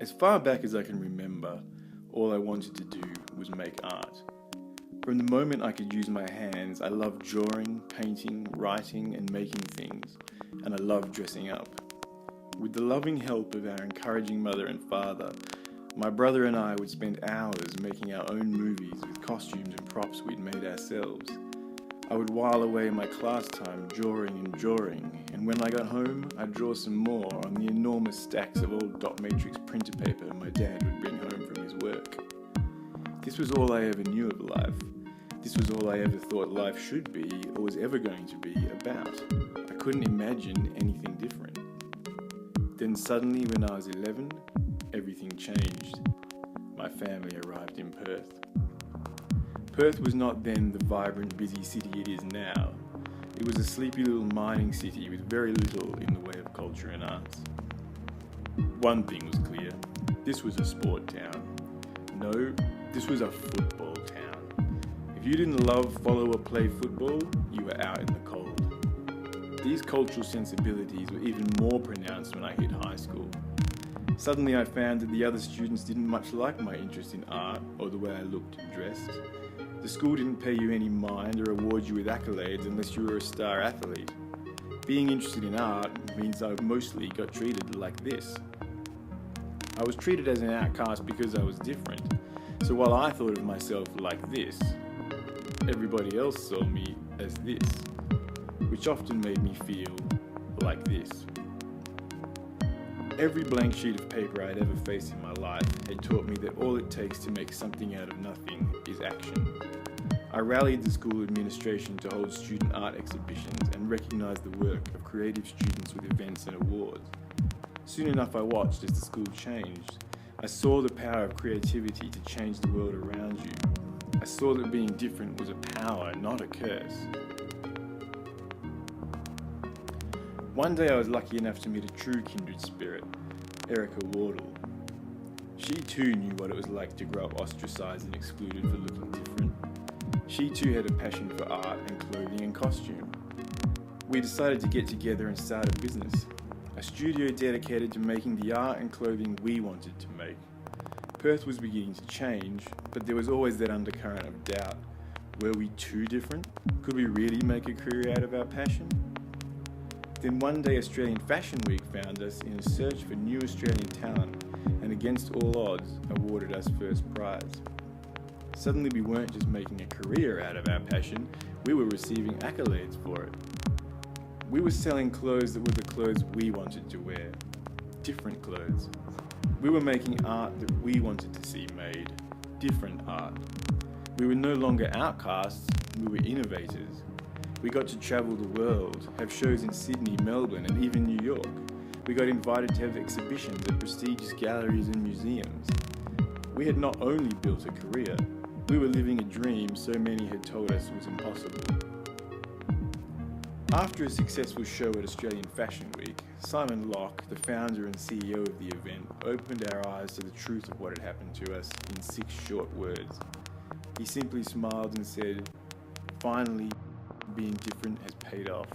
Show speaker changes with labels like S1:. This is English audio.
S1: As far back as I can remember, all I wanted to do was make art. From the moment I could use my hands, I loved drawing, painting, writing, and making things, and I loved dressing up. With the loving help of our encouraging mother and father, my brother and I would spend hours making our own movies with costumes and props we'd made ourselves. I would while away my class time drawing, and when I got home, I'd draw some more on the enormous stacks of old dot matrix printer paper my dad would bring home from his work. This was all I ever knew of life. This was all I ever thought life should be or was ever going to be about. I couldn't imagine anything different. Then suddenly, when I was 11, everything changed. My family arrived in Perth. Perth was not then the vibrant, busy city it is now. It was a sleepy little mining city with very little in the way of culture and arts. One thing was clear. This was a sport town. No, this was a football town. If you didn't love, follow or play football, you were out in the cold. These cultural sensibilities were even more pronounced when I hit high school. Suddenly I found that the other students didn't much like my interest in art or the way I looked and dressed. The school didn't pay you any mind or award you with accolades unless you were a star athlete. Being interested in art means I mostly got treated like this. I was treated as an outcast because I was different. So while I thought of myself like this, everybody else saw me as this, which often made me feel like this. Every blank sheet of paper I'd ever faced in my life had taught me that all it takes to make something out of nothing is action. I rallied the school administration to hold student art exhibitions and recognise the work of creative students with events and awards. Soon enough I watched as the school changed. I saw the power of creativity to change the world around you. I saw that being different was a power, not a curse. One day I was lucky enough to meet a true kindred spirit, Erica Wardle. She too knew what it was like to grow up ostracised and excluded for looking different. She too had a passion for art and clothing and costume. We decided to get together and start a business, a studio dedicated to making the art and clothing we wanted to make. Perth was beginning to change, but there was always that undercurrent of doubt. Were we too different? Could we really make a career out of our passion? Then one day Australian Fashion Week found us in a search for new Australian talent and against all odds awarded us first prize. Suddenly we weren't just making a career out of our passion, we were receiving accolades for it. We were selling clothes that were the clothes we wanted to wear. Different clothes. We were making art that we wanted to see made. Different art. We were no longer outcasts, we were innovators. We got to travel the world, have shows in Sydney, Melbourne, and even New York. We got invited to have exhibitions at prestigious galleries and museums. We had not only built a career, we were living a dream so many had told us was impossible. After a successful show at Australian Fashion Week, Simon Locke, the founder and CEO of the event, opened our eyes to the truth of what had happened to us in 6 short words. He simply smiled and said, "Finally, being different has paid off."